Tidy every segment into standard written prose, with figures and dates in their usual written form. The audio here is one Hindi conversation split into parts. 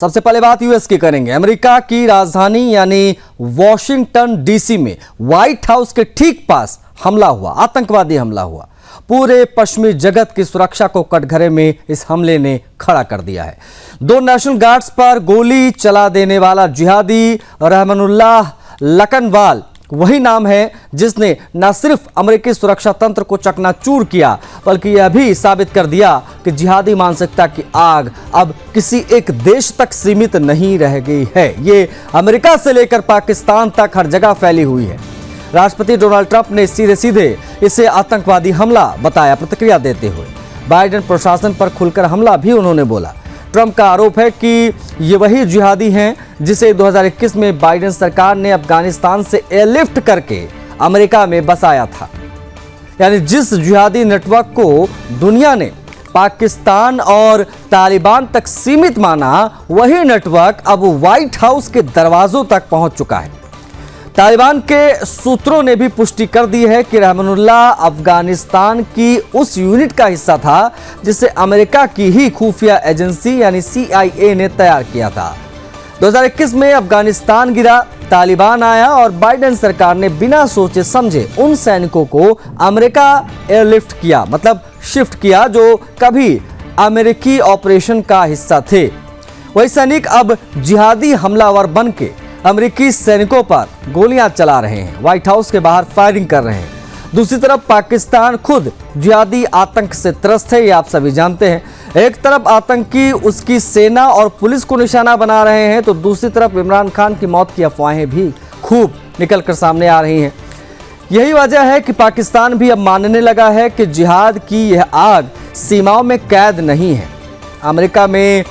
सबसे पहले बात यूएस की करेंगे। अमेरिका की राजधानी यानी वॉशिंगटन डीसी में व्हाइट हाउस के ठीक पास हमला हुआ, आतंकवादी हमला हुआ। पूरे पश्चिमी जगत की सुरक्षा को कटघरे में इस हमले ने खड़ा कर दिया है। दो नेशनल गार्ड्स पर गोली चला देने वाला जिहादी रहमानुल्लाह लकनवाल वही नाम है जिसने न सिर्फ अमेरिकी सुरक्षा तंत्र को चकनाचूर किया बल्कि यह भी साबित कर दिया कि जिहादी मानसिकता की आग अब किसी एक देश तक सीमित नहीं रह गई है। ये अमेरिका से लेकर पाकिस्तान तक हर जगह फैली हुई है। राष्ट्रपति डोनाल्ड ट्रंप ने सीधे सीधे इसे आतंकवादी हमला बताया। प्रतिक्रिया देते हुए बाइडेन प्रशासन पर खुलकर हमला भी उन्होंने बोला। ट्रंप का आरोप है कि ये वही जिहादी हैं जिसे 2021 में बाइडेन सरकार ने अफगानिस्तान से एयरलिफ्ट करके अमेरिका में बसाया था। यानी जिस जिहादी नेटवर्क को दुनिया ने पाकिस्तान और तालिबान तक सीमित माना, वही नेटवर्क अब व्हाइट हाउस के दरवाजों तक पहुंच चुका है। तालिबान के सूत्रों ने भी पुष्टि कर दी है कि रहमानुल्लाह अफगानिस्तान की उस यूनिट का हिस्सा था जिसे अमेरिका की ही खुफिया एजेंसी यानी CIA ने तैयार किया था। 2021 में अफगानिस्तान गिरा, तालिबान आया और बाइडेन सरकार ने बिना सोचे समझे उन सैनिकों को अमेरिका एयरलिफ्ट किया, मतलब शिफ्ट किया, जो कभी अमेरिकी ऑपरेशन का हिस्सा थे। वही सैनिक अब जिहादी हमलावर बन के अमेरिकी सैनिकों पर गोलियां चला रहे हैं, व्हाइट हाउस के बाहर फायरिंग कर रहे हैं। दूसरी तरफ पाकिस्तान खुद जिहादी आतंक से त्रस्त है, ये आप सभी जानते हैं। एक तरफ आतंकी उसकी सेना और पुलिस को निशाना बना रहे हैं, तो दूसरी तरफ इमरान खान की मौत की अफवाहें भी खूब निकलकर सामने आ रही हैं। यही वजह है कि पाकिस्तान भी अब मानने लगा है कि जिहाद की यह आग सीमाओं में कैद नहीं है, अमेरिका में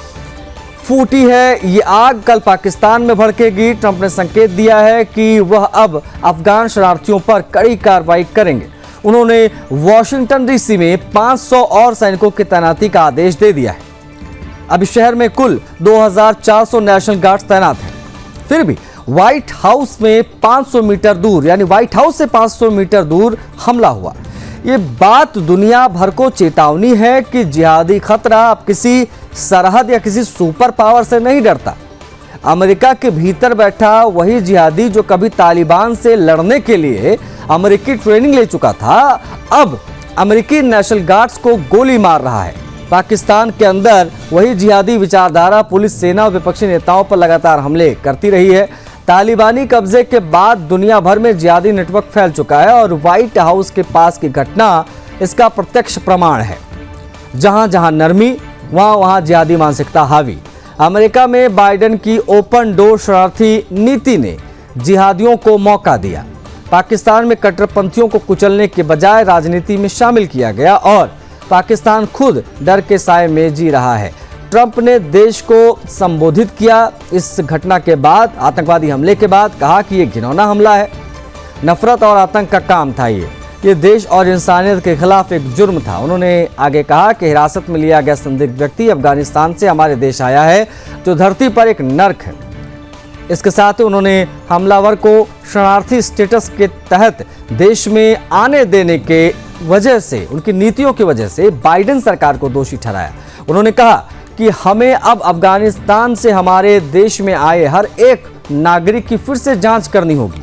फूटी है। ये आग कल पाकिस्तान में भड़केगी। ट्रंप ने संकेत दिया है कि वह अब अफगान शरणार्थियों पर कड़ी कार्रवाई करेंगे। उन्होंने वॉशिंगटन डीसी में 500 और सैनिकों की तैनाती का आदेश दे दिया है। अब इस शहर में कुल 2400 नेशनल गार्ड्स तैनात हैं। फिर भी व्हाइट हाउस में 500 मीटर दूर, यानी व्हाइट हाउस से 500 मीटर दूर हमला हुआ। ये बात दुनिया भर को चेतावनी है कि जिहादी खतरा अब किसी सरहद या किसी सुपर पावर से नहीं डरता। अमेरिका के भीतर बैठा वही जिहादी जो कभी तालिबान से लड़ने के लिए अमेरिकी ट्रेनिंग ले चुका था, अब अमेरिकी नेशनल गार्ड्स को गोली मार रहा है। पाकिस्तान के अंदर वही जिहादी विचारधारा पुलिस, सेना और विपक्षी नेताओं पर लगातार हमले करती रही है। तालिबानी कब्जे के बाद दुनिया भर में जिहादी नेटवर्क फैल चुका है और व्हाइट हाउस के पास की घटना इसका प्रत्यक्ष प्रमाण है। जहां जहां नरमी, वहां वहां जिहादी मानसिकता हावी। अमेरिका में बाइडेन की ओपन डोर शरणार्थी नीति ने जिहादियों को मौका दिया। पाकिस्तान में कट्टरपंथियों को कुचलने के बजाय राजनीति में शामिल किया गया और पाकिस्तान खुद डर के साए में जी रहा है। ट्रंप ने देश को संबोधित किया इस घटना के बाद, आतंकवादी हमले के बाद, कहा कि यह घिनौना हमला है, नफरत और आतंक का काम था। ये देश और इंसानियत के खिलाफ एक जुर्म था। उन्होंने आगे कहा कि हिरासत में लिया गया संदिग्ध व्यक्ति अफगानिस्तान से हमारे देश आया है, जो धरती पर एक नर्क है। इसके साथ ही उन्होंने हमलावर को शरणार्थी स्टेटस के तहत देश में आने देने के वजह से, उनकी नीतियों की वजह से बाइडेन सरकार को दोषी ठहराया। उन्होंने कहा कि हमें अब अफगानिस्तान से हमारे देश में आए हर एक नागरिक की फिर से जांच करनी होगी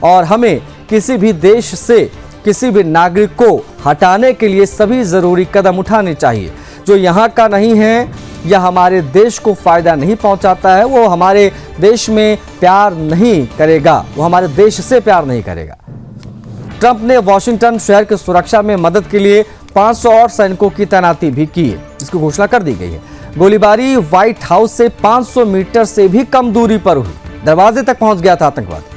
और हमें किसी भी देश से किसी भी नागरिक को हटाने के लिए सभी जरूरी कदम उठाने चाहिए। जो यहाँ का नहीं है या हमारे देश को फायदा नहीं पहुँचाता है, वो हमारे देश में प्यार नहीं करेगा, वो हमारे देश से प्यार नहीं करेगा। ट्रंप ने वॉशिंगटन शहर की सुरक्षा में मदद के लिए 500 और सैनिकों की तैनाती भी की है, इसकी घोषणा कर दी गई है। गोलीबारी व्हाइट हाउस से 500 मीटर से भी कम दूरी पर हुई, दरवाजे तक पहुंच गया था आतंकवादी।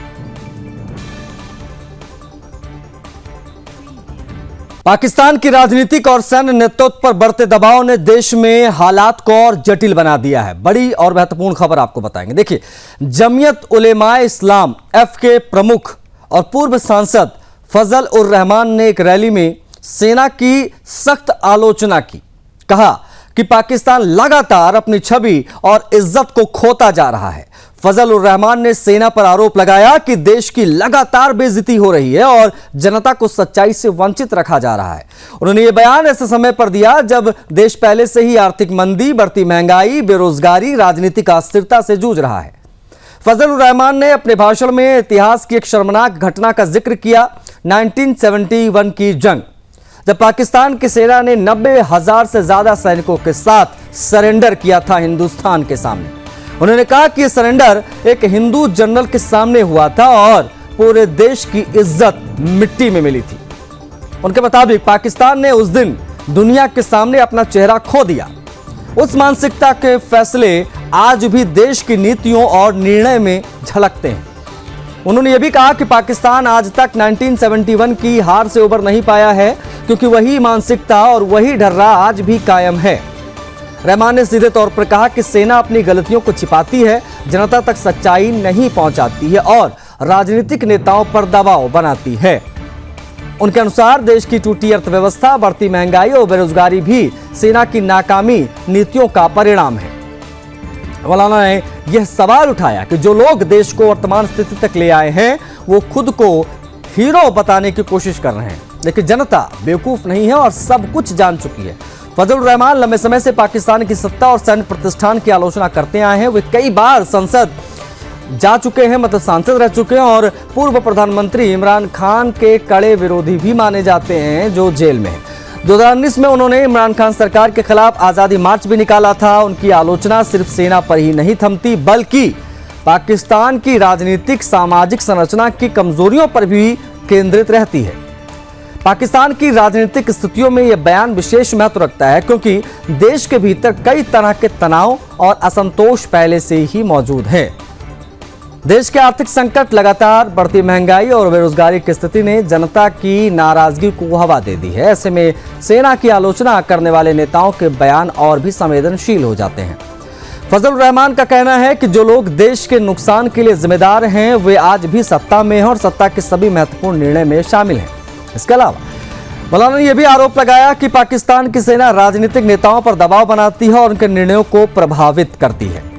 पाकिस्तान की राजनीतिक और सैन्य नेतृत्व पर बढ़ते दबाव ने देश में हालात को और जटिल बना दिया है। बड़ी और महत्वपूर्ण खबर आपको बताएंगे। देखिए, जमीयत उलेमाए इस्लाम F के प्रमुख और पूर्व सांसद फजल उर रहमान ने एक रैली में सेना की सख्त आलोचना की। कहा कि पाकिस्तान लगातार अपनी छवि और इज्जत को खोता जा रहा है। फजल उर रहमान ने सेना पर आरोप लगाया कि देश की लगातार बेइज्जती हो रही है और जनता को सच्चाई से वंचित रखा जा रहा है। उन्होंने यह बयान ऐसे समय पर दिया जब देश पहले से ही आर्थिक मंदी, बढ़ती महंगाई, बेरोजगारी, राजनीतिक अस्थिरता से जूझ रहा है। फजल उर रहमान ने अपने भाषण में इतिहास की एक शर्मनाक घटना का जिक्र किया, 1971 की जंग, जब पाकिस्तान की सेना ने 90,000 से ज्यादा सैनिकों के साथ सरेंडर किया था हिंदुस्तान के सामने। उन्होंने कहा कि यह सरेंडर एक हिंदू जनरल के सामने हुआ था और पूरे देश की इज्जत मिट्टी में मिली थी। उनके मुताबिक पाकिस्तान ने उस दिन दुनिया के सामने अपना चेहरा खो दिया। उस मानसिकता के फैसले आज भी देश की नीतियों और निर्णय में झलकते हैं। उन्होंने यह भी कहा कि पाकिस्तान आज तक 1971 की हार से उबर नहीं पाया है, क्योंकि वही मानसिकता और वही ढर्रा आज भी कायम है। रहमान ने सीधे तौर पर कहा कि सेना अपनी गलतियों को छिपाती है, जनता तक सच्चाई नहीं पहुंचाती है और राजनीतिक नेताओं पर दबाव बनाती है। उनके अनुसार देश की टूटी अर्थव्यवस्था, बढ़ती महंगाई और बेरोजगारी भी सेना की नाकामी नीतियों का परिणाम है। मौलाना ने यह सवाल उठाया कि जो लोग देश को वर्तमान स्थिति तक ले आए हैं वो खुद को हीरो बताने की कोशिश कर रहे हैं, लेकिन जनता बेवकूफ नहीं है और सब कुछ जान चुकी है। फजल उर रहमान लंबे समय से पाकिस्तान की सत्ता और सैन्य प्रतिष्ठान की आलोचना करते आए हैं। वे कई बार संसद जा चुके हैं, मतलब सांसद रह चुके हैं और पूर्व प्रधानमंत्री इमरान खान के कड़े विरोधी भी माने जाते हैं, जो जेल में है। 2019 में उन्होंने इमरान खान सरकार के खिलाफ आज़ादी मार्च भी निकाला था। उनकी आलोचना सिर्फ सेना पर ही नहीं थमती, बल्कि पाकिस्तान की राजनीतिक सामाजिक संरचना की कमजोरियों पर भी केंद्रित रहती है। पाकिस्तान की राजनीतिक स्थितियों में यह बयान विशेष महत्व रखता है, क्योंकि देश के भीतर कई तरह के तनाव और असंतोष पहले से ही मौजूद है। देश के आर्थिक संकट, लगातार बढ़ती महंगाई और बेरोजगारी की स्थिति ने जनता की नाराजगी को हवा दे दी है। ऐसे में सेना की आलोचना करने वाले नेताओं के बयान और भी संवेदनशील हो जाते हैं। फजल उर रहमान का कहना है कि जो लोग देश के नुकसान के लिए जिम्मेदार हैं वे आज भी सत्ता में हैं और सत्ता के सभी महत्वपूर्ण निर्णय में शामिल हैं। इसके अलावा मौलाना ने यह भी आरोप लगाया कि पाकिस्तान की सेना राजनीतिक नेताओं पर दबाव बनाती है और उनके निर्णयों को प्रभावित करती है।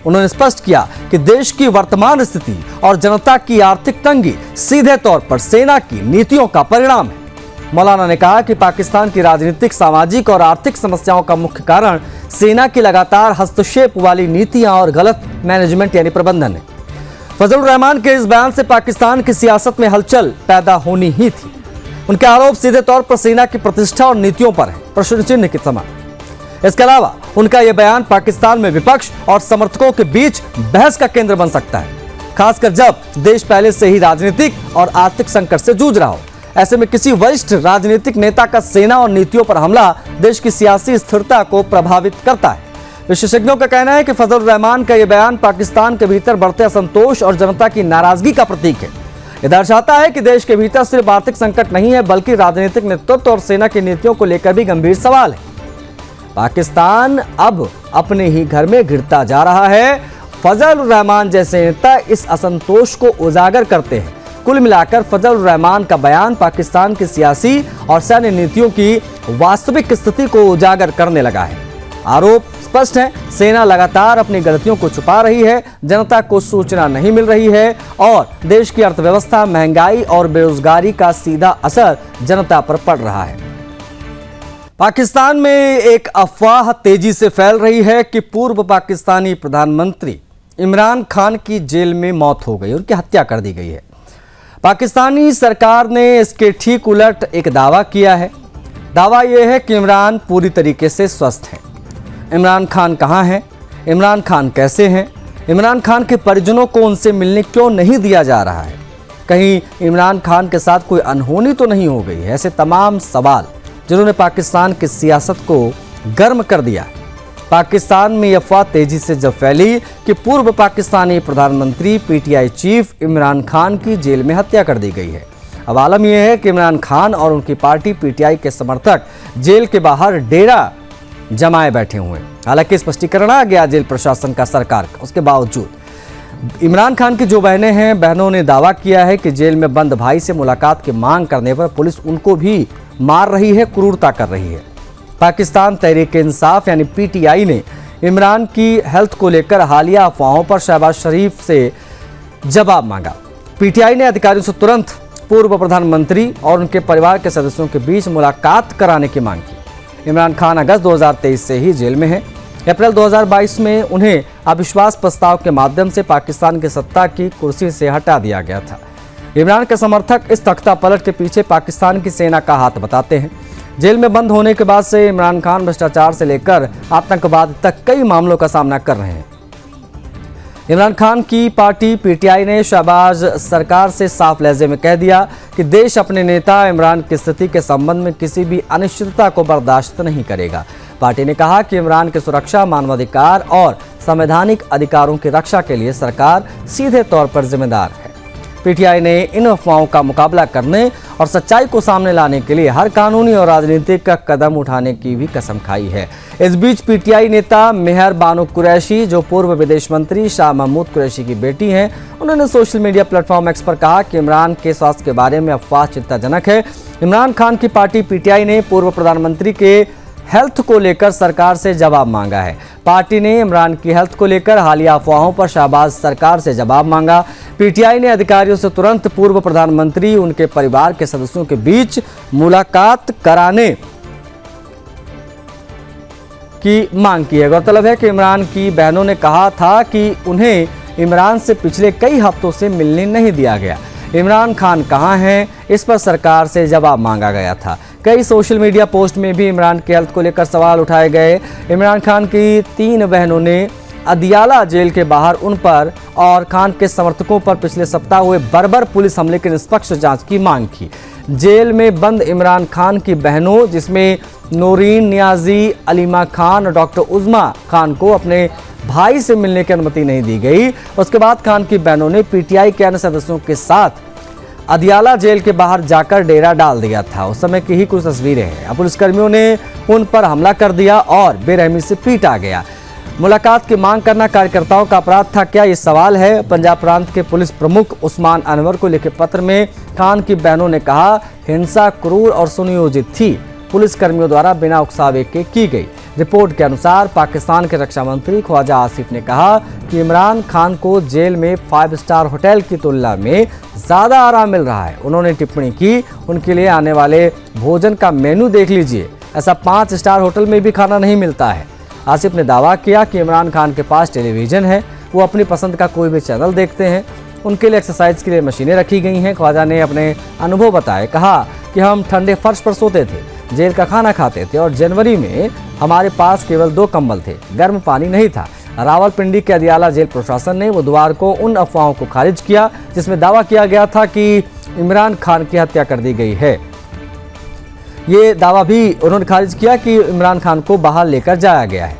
उन्होंने स्पष्ट किया कि देश की वर्तमान स्थिति और जनता की आर्थिक तंगी सीधे तौर पर सेना की नीतियों का परिणाम है। मौलाना ने कहा कि पाकिस्तान की राजनीतिक, सामाजिक और आर्थिक समस्याओं का मुख्य कारण सेना की लगातार हस्तक्षेप वाली नीतियां और गलत मैनेजमेंट यानी प्रबंधन है। फजल उर रहमान के इस बयान से पाकिस्तान की सियासत में हलचल पैदा होनी ही थी। उनके आरोप सीधे तौर पर सेना की प्रतिष्ठा और नीतियों पर है, प्रश्न चिन्ह के समान। इसके अलावा उनका यह बयान पाकिस्तान में विपक्ष और समर्थकों के बीच बहस का केंद्र बन सकता है, खासकर जब देश पहले से ही राजनीतिक और आर्थिक संकट से जूझ रहा हो। ऐसे में किसी वरिष्ठ राजनीतिक नेता का सेना और नीतियों पर हमला देश की सियासी स्थिरता को प्रभावित करता है। विशेषज्ञों का कहना है कि फजल उर रहमान का यह बयान पाकिस्तान के भीतर बढ़ते असंतोष और जनता की नाराजगी का प्रतीक है। यह दर्शाता है कि देश के भीतर सिर्फ आर्थिक संकट नहीं है, बल्कि राजनीतिक नेतृत्व और सेना की नीतियों को लेकर भी गंभीर सवाल है। पाकिस्तान अब अपने ही घर में घिरता जा रहा है। फजल उर रहमान जैसे नेता इस असंतोष को उजागर करते हैं। कुल मिलाकर फजल उर रहमान का बयान पाकिस्तान की सियासी और सैन्य नीतियों की वास्तविक स्थिति को उजागर करने लगा है। आरोप स्पष्ट है, सेना लगातार अपनी गलतियों को छुपा रही है, जनता को सूचना नहीं मिल रही है और देश की अर्थव्यवस्था, महंगाई और बेरोजगारी का सीधा असर जनता पर पड़ रहा है। पाकिस्तान में एक अफवाह तेजी से फैल रही है कि पूर्व पाकिस्तानी प्रधानमंत्री इमरान खान की जेल में मौत हो गई, उनकी हत्या कर दी गई है। पाकिस्तानी सरकार ने इसके ठीक उलट एक दावा किया है। दावा यह है कि इमरान पूरी तरीके से स्वस्थ हैं। इमरान खान कहाँ हैं? इमरान खान कैसे हैं? इमरान खान के परिजनों को उनसे मिलने क्यों नहीं दिया जा रहा है? कहीं इमरान खान के साथ कोई अनहोनी तो नहीं हो गई है? ऐसे तमाम सवाल जिन्होंने पाकिस्तान की सियासत को गर्म कर दिया। पाकिस्तान में यह अफवाह तेजी से जब फैली कि पूर्व पाकिस्तानी प्रधानमंत्री पीटीआई चीफ इमरान खान की जेल में हत्या कर दी गई है। अब आलम यह है कि इमरान खान और उनकी पार्टी पीटीआई के समर्थक जेल के बाहर डेरा जमाए बैठे हुए हैं। हालांकि स्पष्टीकरण आ गया जेल प्रशासन का, सरकार का। उसके बावजूद इमरान खान की जो बहनें हैं, बहनों ने दावा किया है कि जेल में बंद भाई से मुलाकात की मांग करने पर पुलिस उनको भी मार रही है, क्रूरता कर रही है। पाकिस्तान तहरीक इंसाफ यानी पीटीआई ने इमरान की हेल्थ को लेकर हालिया अफवाहों पर शहबाज शरीफ से जवाब मांगा। पीटीआई ने अधिकारियों से तुरंत पूर्व प्रधानमंत्री और उनके परिवार के सदस्यों के बीच मुलाकात कराने की मांग की। इमरान खान अगस्त 2023 से ही जेल में हैं। अप्रैल 2022 में उन्हें अविश्वास प्रस्ताव के माध्यम से पाकिस्तान की सत्ता की कुर्सी से हटा दिया गया था। इमरान के समर्थक इस तख्ता पलट के पीछे पाकिस्तान की सेना का हाथ बताते हैं। जेल में बंद होने के बाद से इमरान खान भ्रष्टाचार से लेकर आतंकवाद तक कई मामलों का सामना कर रहे हैं। इमरान खान की पार्टी पीटीआई ने शहबाज सरकार से साफ लहजे में कह दिया कि देश अपने नेता इमरान की स्थिति के संबंध में किसी भी अनिश्चितता को बर्दाश्त नहीं करेगा। पार्टी ने कहा कि इमरान की सुरक्षा, मानवाधिकार और संवैधानिक अधिकारों की रक्षा के लिए सरकार सीधे तौर पर जिम्मेदार है। पीटीआई ने इन अफवाहों का मुकाबला करने और सच्चाई को सामने लाने के लिए हर कानूनी और राजनीतिक कदम उठाने की भी कसम खाई है। इस बीच पीटीआई नेता मेहर बानो कुरैशी, जो पूर्व विदेश मंत्री शाह महमूद कुरैशी की बेटी हैं, उन्होंने सोशल मीडिया प्लेटफॉर्म एक्स पर कहा कि इमरान के स्वास्थ्य के बारे में अफवाह चिंताजनक है। इमरान खान की पार्टी पीटीआई ने पूर्व प्रधानमंत्री के हेल्थ को लेकर सरकार से जवाब मांगा है। पार्टी ने इमरान की हेल्थ को लेकर हालिया अफवाहों पर शहबाज सरकार से जवाब मांगा। पीटीआई ने अधिकारियों से तुरंत पूर्व प्रधानमंत्री, उनके परिवार के सदस्यों के बीच मुलाकात कराने की मांग की है। गौरतलब है कि इमरान की बहनों ने कहा था कि उन्हें इमरान से पिछले कई हफ्तों से मिलने नहीं दिया गया। इमरान खान कहां हैं, इस पर सरकार से जवाब मांगा गया था। कई सोशल मीडिया पोस्ट में भी इमरान की हेल्थ को लेकर सवाल उठाए गए। इमरान खान की 3 बहनों ने अदियाला जेल के बाहर उन पर और खान के समर्थकों पर पिछले सप्ताह हुए बर्बर पुलिस हमले की निष्पक्ष जांच की मांग की। जेल में बंद इमरान खान की बहनों, जिसमें नूरीन नियाजी, अलीमा खान और डॉक्टर उज़मा खान को अपने भाई से मिलने की अनुमति नहीं दी गई। उसके बाद खान की बहनों ने पीटीआई के अन्य सदस्यों के साथ अदियाला जेल के बाहर जाकर डेरा डाल दिया था। उस समय की ही कुछ तस्वीरें हैं। पुलिसकर्मियों ने उन पर हमला कर दिया और बेरहमी से पीटा गया। मुलाकात की मांग करना कार्यकर्ताओं का अपराध था क्या, ये सवाल है। पंजाब प्रांत के पुलिस प्रमुख उस्मान अनवर को लिखे पत्र में खान की बहनों ने कहा, हिंसा क्रूर और सुनियोजित थी, पुलिसकर्मियों द्वारा बिना उकसावे के की गई। रिपोर्ट के अनुसार पाकिस्तान के रक्षा मंत्री ख्वाजा आसिफ ने कहा कि इमरान खान को जेल में 5 स्टार होटल की तुलना में ज़्यादा आराम मिल रहा है। उन्होंने टिप्पणी की, उनके लिए आने वाले भोजन का मेनू देख लीजिए, ऐसा 5 स्टार होटल में भी खाना नहीं मिलता है। आसिफ ने दावा किया कि इमरान खान के पास टेलीविज़न है, वो अपनी पसंद का कोई भी चैनल देखते हैं, उनके लिए एक्सरसाइज के लिए मशीनें रखी गई हैं। ख्वाजा ने अपने अनुभव बताए, कहा कि हम ठंडे फर्श पर सोते थे, जेल का खाना खाते थे और जनवरी में हमारे पास केवल 2 कंबल थे, गर्म पानी नहीं था। रावलपिंडी के अदियाला जेल प्रशासन ने बुधवार को उन अफवाहों को खारिज किया जिसमें दावा किया गया था कि इमरान खान की हत्या कर दी गई है। ये दावा भी उन्होंने खारिज किया कि इमरान खान को बाहर लेकर जाया गया है।